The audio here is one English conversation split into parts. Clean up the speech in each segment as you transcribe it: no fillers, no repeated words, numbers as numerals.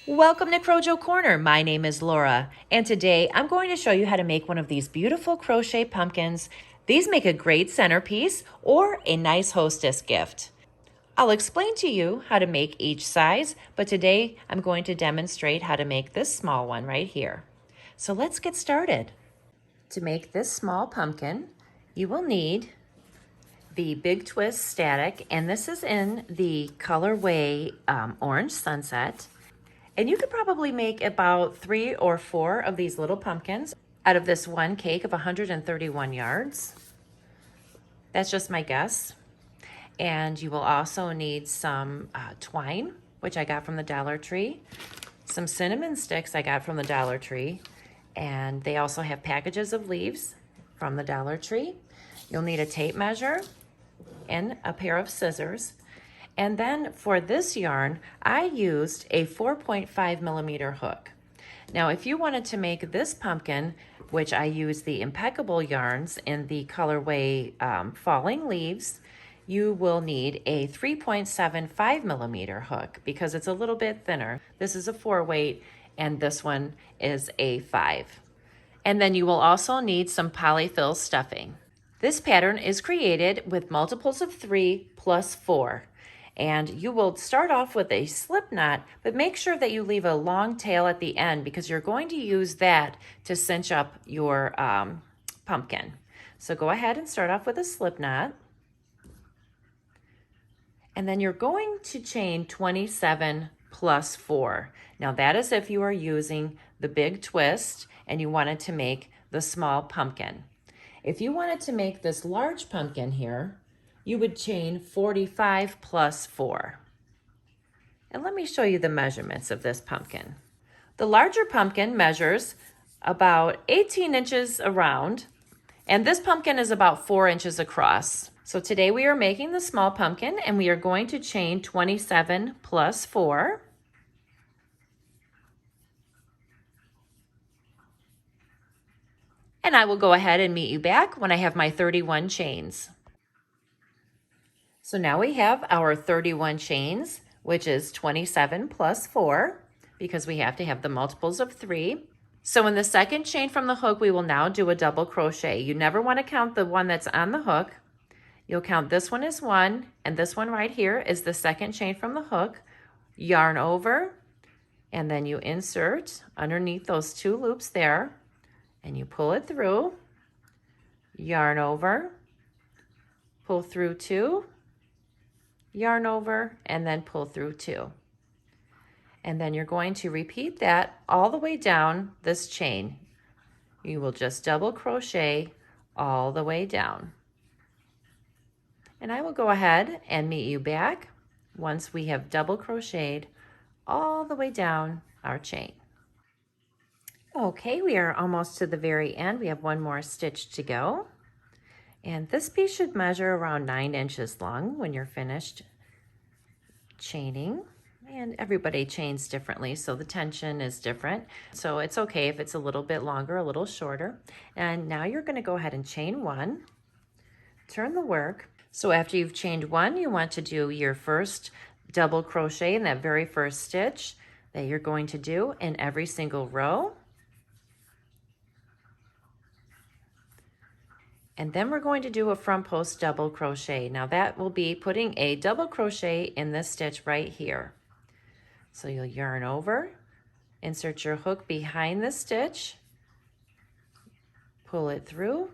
Welcome to Crojo Corner. My name is Laura, and today I'm going to show you how to make one of these beautiful crochet pumpkins. These make a great centerpiece or a nice hostess gift. I'll explain to you how to make each size, but today I'm going to demonstrate how to make this small one right here. So let's get started. To make this small pumpkin, you will need the Big Twist Static, and this is in the colorway Orange Sunset. And you could probably make about 3 or 4 of these little pumpkins out of this one cake of 131 yards. That's just my guess. And you will also need some twine, which I got from the Dollar Tree, some cinnamon sticks I got from the Dollar Tree, and they also have packages of leaves from the Dollar Tree. You'll need a tape measure and a pair of scissors. And then for this yarn, I used a 4.5 millimeter hook. Now, if you wanted to make this pumpkin, which I used the Impeccable yarns in the colorway Falling Leaves, you will need a 3.75 millimeter hook because it's a little bit thinner. This is a 4-weight and this one is a 5. And then you will also need some polyfill stuffing. This pattern is created with multiples of 3 plus 4. And you will start off with a slip knot, but make sure that you leave a long tail at the end because you're going to use that to cinch up your pumpkin. So go ahead and start off with a slip knot. And then you're going to chain 27 plus 4. Now that is if you are using the Big Twist and you wanted to make the small pumpkin. If you wanted to make this large pumpkin here, you would chain 45 plus 4. And let me show you the measurements of this pumpkin. The larger pumpkin measures about 18 inches around, and this pumpkin is about 4 inches across. So today we are making the small pumpkin, and we are going to chain 27 plus 4. And I will go ahead and meet you back when I have my 31 chains. So now we have our 31 chains, which is 27 plus 4, because we have to have the multiples of 3. So in the second chain from the hook, we will now do a double crochet. You never want to count the one that's on the hook. You'll count this one as 1, and this one right here is the second chain from the hook. Yarn over, and then you insert underneath those 2 loops there, and you pull it through, yarn over, pull through 2, yarn over, and then pull through 2. And then you're going to repeat that all the way down this chain. You will just double crochet all the way down. And I will go ahead and meet you back once we have double crocheted all the way down our chain. Okay, we are almost to the very end. We have one more stitch to go. And this piece should measure around 9 inches long when you're finished chaining. And everybody chains differently, so the tension is different. So it's okay if it's a little bit longer, a little shorter. And now you're going to go ahead and chain 1, turn the work. So after you've chained 1, you want to do your first double crochet in that very first stitch that you're going to do in every single row. And then we're going to do a front post double crochet. Now that will be putting a double crochet in this stitch right here. So you'll yarn over, insert your hook behind the stitch, pull it through,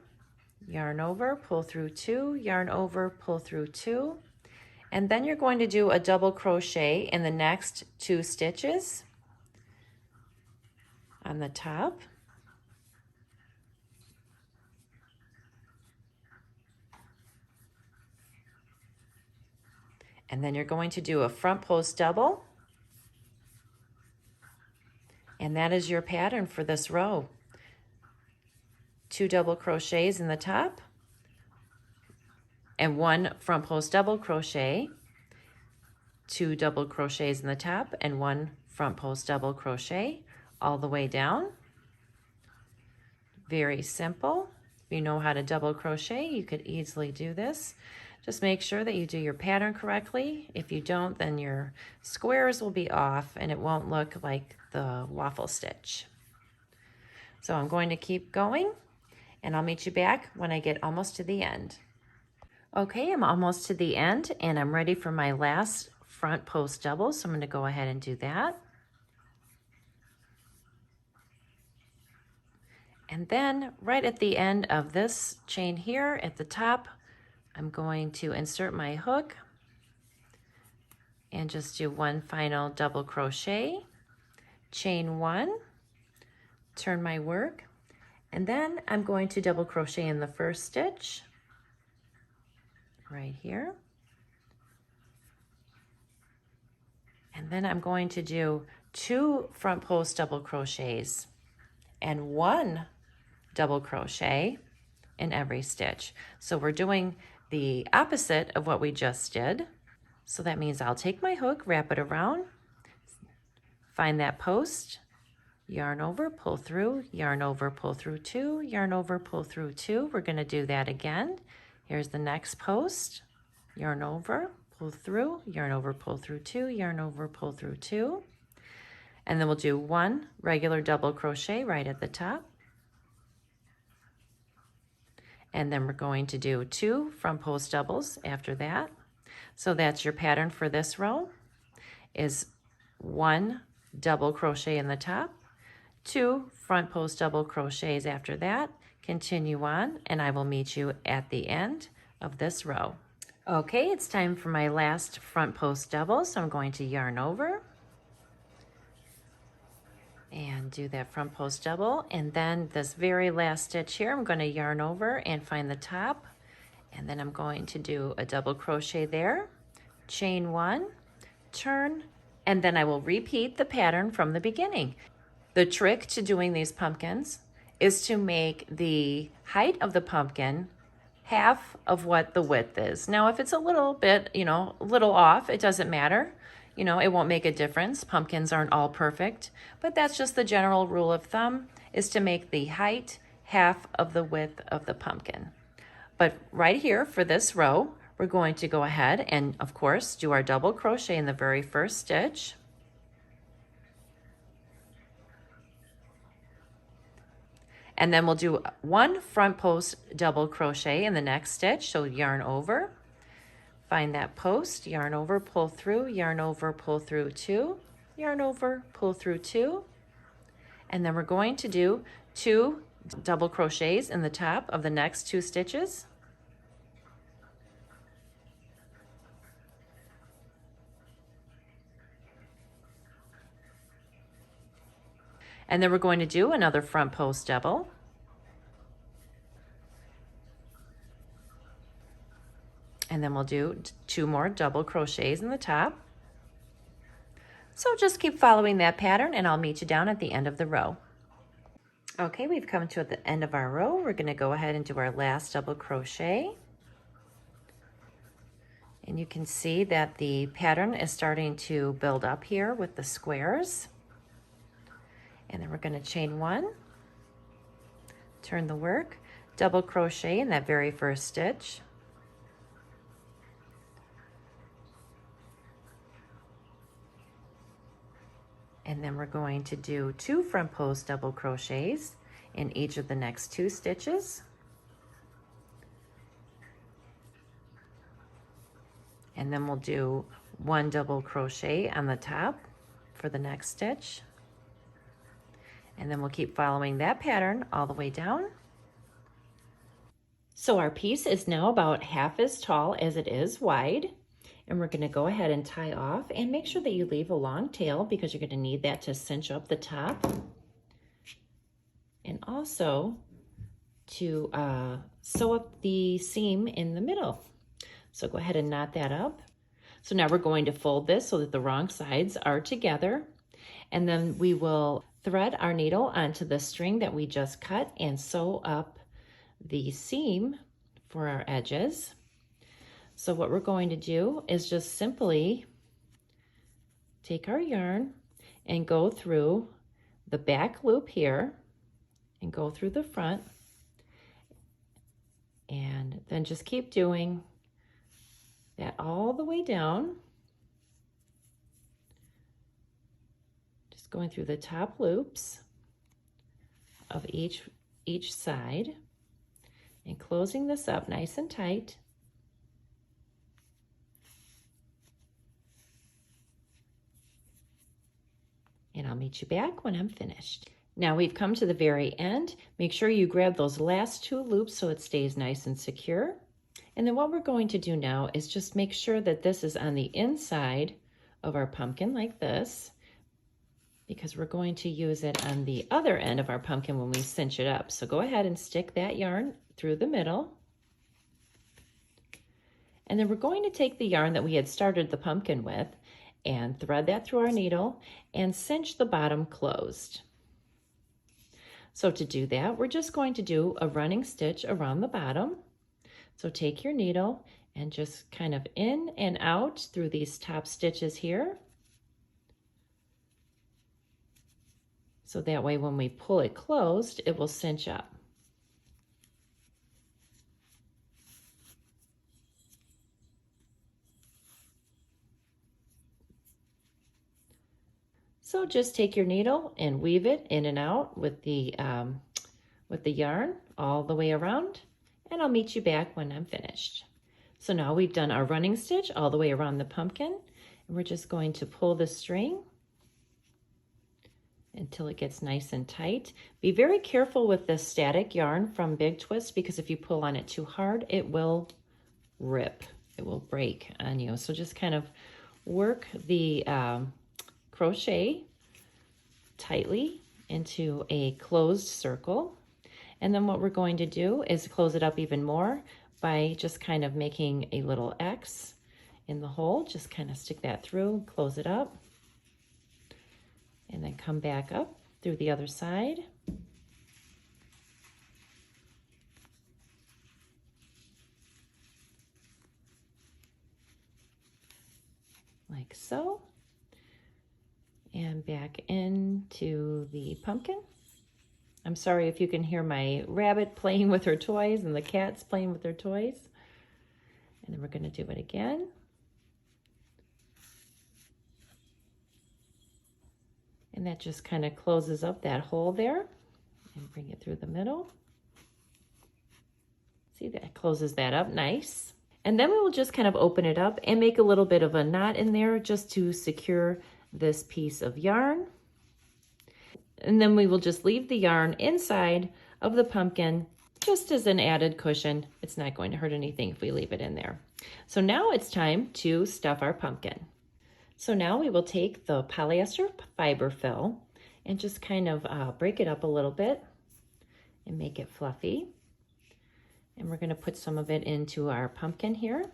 yarn over, pull through 2, yarn over, pull through 2. And then you're going to do a double crochet in the next 2 stitches on the top. And then you're going to do a front post double. And that is your pattern for this row. 2 double crochets in the top and 1 front post double crochet, 2 double crochets in the top and 1 front post double crochet all the way down. Very simple. If you know how to double crochet, you could easily do this. Just make sure that you do your pattern correctly. If you don't, then your squares will be off and it won't look like the waffle stitch. So I'm going to keep going and I'll meet you back when I get almost to the end. Okay, I'm almost to the end and I'm ready for my last front post double, so I'm going to go ahead and do that. And then right at the end of this chain here at the top, I'm going to insert my hook and just do one final double crochet, chain one, turn my work, and then I'm going to double crochet in the first stitch right here. And then I'm going to do 2 front post double crochets and 1 double crochet in every stitch. So we're doing the opposite of what we just did. So that means I'll take my hook, wrap it around, find that post, yarn over, pull through, yarn over, pull through 2, yarn over, pull through 2. We're going to do that again. Here's the next post, yarn over, pull through, yarn over, pull through 2, yarn over, pull through 2. And then we'll do 1 regular double crochet right at the top. And then we're going to do 2 front post doubles after that. So that's your pattern for this row, is 1 double crochet in the top, 2 front post double crochets after that, continue on, and I will meet you at the end of this row. Okay, it's time for my last front post double, so I'm going to yarn over and do that front post double, and then this very last stitch here, I'm going to yarn over and find the top, and then I'm going to do a double crochet there, chain 1, turn, and then I will repeat the pattern from the beginning. The trick to doing these pumpkins is to make the height of the pumpkin half of what the width is. Now, if it's a little bit, a little off, it doesn't matter. It won't make a difference. Pumpkins aren't all perfect, but that's just the general rule of thumb, is to make the height half of the width of the pumpkin. But right here for this row, we're going to go ahead and, of course, do our double crochet in the very first stitch. And then we'll do 1 front post double crochet in the next stitch. So yarn over, find that post, yarn over, pull through, yarn over, pull through 2, yarn over, pull through 2. And then we're going to do 2 double crochets in the top of the next 2 stitches. And then we're going to do another front post double. And then we'll do 2 more double crochets in the top. So just keep following that pattern and I'll meet you down at the end of the row. Okay, we've come to the end of our row. We're going to go ahead and do our last double crochet. And you can see that the pattern is starting to build up here with the squares. And then we're going to chain 1, turn the work, double crochet in that very first stitch. And then we're going to do 2 front post double crochets in each of the next 2 stitches. And then we'll do 1 double crochet on the top for the next stitch. And then we'll keep following that pattern all the way down. So our piece is now about half as tall as it is wide. And we're going to go ahead and tie off, and make sure that you leave a long tail because you're going to need that to cinch up the top. And also to sew up the seam in the middle. So go ahead and knot that up. So now we're going to fold this so that the wrong sides are together. And then we will thread our needle onto the string that we just cut and sew up the seam for our edges. So what we're going to do is just simply take our yarn and go through the back loop here and go through the front, and then just keep doing that all the way down. Just going through the top loops of each side and closing this up nice and tight. And I'll meet you back when I'm finished. Now we've come to the very end. Make sure you grab those last 2 loops so it stays nice and secure. And then what we're going to do now is just make sure that this is on the inside of our pumpkin like this, because we're going to use it on the other end of our pumpkin when we cinch it up. So go ahead and stick that yarn through the middle. And then we're going to take the yarn that we had started the pumpkin with and thread that through our needle and cinch the bottom closed. So to do that, we're just going to do a running stitch around the bottom. So take your needle and just kind of in and out through these top stitches here. So that way when we pull it closed, it will cinch up. So just take your needle and weave it in and out with the yarn all the way around, and I'll meet you back when I'm finished. So now we've done our running stitch all the way around the pumpkin, and we're just going to pull the string until it gets nice and tight. Be very careful with the static yarn from Big Twist, because if you pull on it too hard, it will rip. It will break on you. So just kind of work the crochet tightly into a closed circle. And then what we're going to do is close it up even more by just kind of making a little X in the hole. Just kind of stick that through, close it up, and then come back up through the other side. Like so. And back into the pumpkin. I'm sorry if you can hear my rabbit playing with her toys and the cats playing with their toys. And then we're going to do it again. And that just kind of closes up that hole there. And bring it through the middle. See, that closes that up nice. And then we will just kind of open it up and make a little bit of a knot in there just to secure this piece of yarn. And then we will just leave the yarn inside of the pumpkin just as an added cushion. It's not going to hurt anything if we leave it in there. So now it's time to stuff our pumpkin. So now we will take the polyester fiber fill and just kind of break it up a little bit and make it fluffy. And we're going to put some of it into our pumpkin here.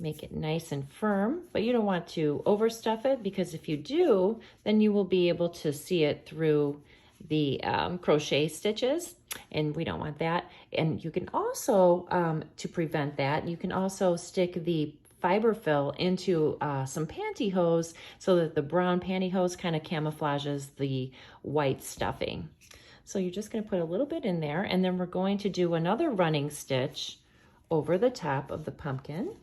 Make it nice and firm, but you don't want to overstuff it, because if you do, then you will be able to see it through the crochet stitches, and we don't want that. And you can also, to prevent that, you can also stick the fiber fill into some pantyhose so that the brown pantyhose kind of camouflages the white stuffing. So you're just going to put a little bit in there, and then we're going to do another running stitch over the top of the pumpkin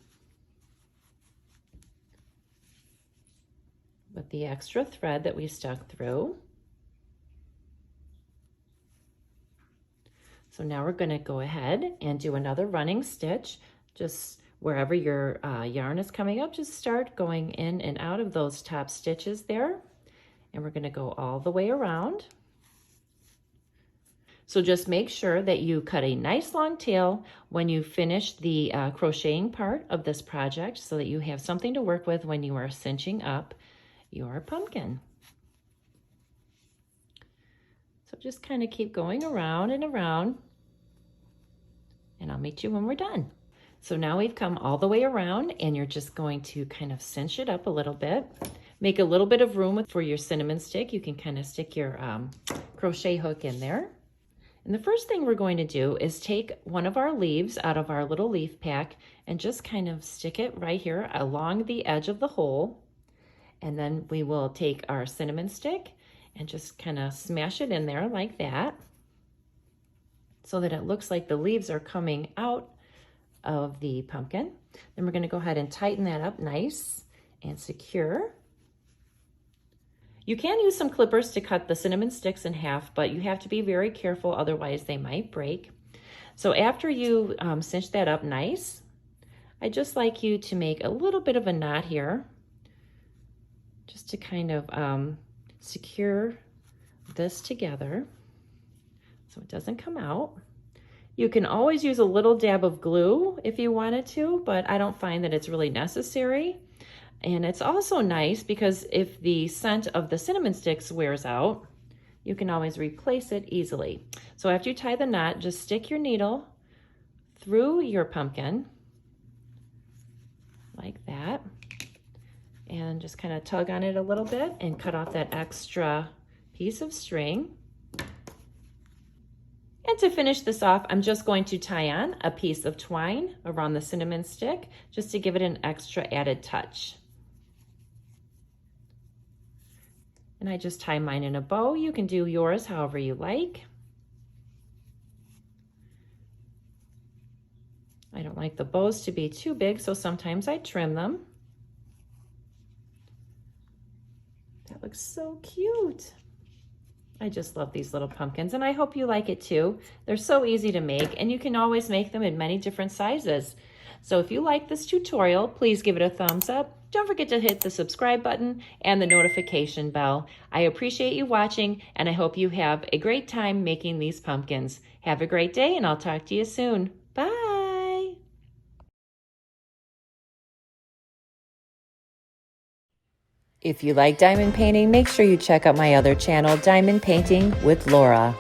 with the extra thread that we stuck through. So now we're going to go ahead and do another running stitch. Just wherever your yarn is coming up, just start going in and out of those top stitches there. And we're going to go all the way around. So just make sure that you cut a nice long tail when you finish the crocheting part of this project, so that you have something to work with when you are cinching up your pumpkin. So just kind of keep going around and around, and I'll meet you when we're done. So now we've come all the way around, and you're just going to kind of cinch it up a little bit. Make a little bit of room for your cinnamon stick. You can kind of stick your crochet hook in there. And the first thing we're going to do is take one of our leaves out of our little leaf pack and just kind of stick it right here along the edge of the hole. And then we will take our cinnamon stick and just kind of smash it in there like that. so that it looks like the leaves are coming out of the pumpkin. Then we're going to go ahead and tighten that up nice and secure. You can use some clippers to cut the cinnamon sticks in half, but you have to be very careful, otherwise they might break. So after you cinch that up nice, I'd just like you to make a little bit of a knot here, just to kind of secure this together so it doesn't come out. You can always use a little dab of glue if you wanted to, but I don't find that it's really necessary. And it's also nice because if the scent of the cinnamon sticks wears out, you can always replace it easily. So after you tie the knot, just stick your needle through your pumpkin like that, and just kind of tug on it a little bit and cut off that extra piece of string. And to finish this off, I'm just going to tie on a piece of twine around the cinnamon stick just to give it an extra added touch. And I just tie mine in a bow. You can do yours however you like. I don't like the bows to be too big, so sometimes I trim them. That looks so cute. I just love these little pumpkins, and I hope you like it too. They're so easy to make, and you can always make them in many different sizes. So if you like this tutorial, please give it a thumbs up. Don't forget to hit the subscribe button and the notification bell. I appreciate you watching, and I hope you have a great time making these pumpkins. Have a great day, and I'll talk to you soon. Bye! If you like diamond painting, make sure you check out my other channel, Diamond Painting with Lora.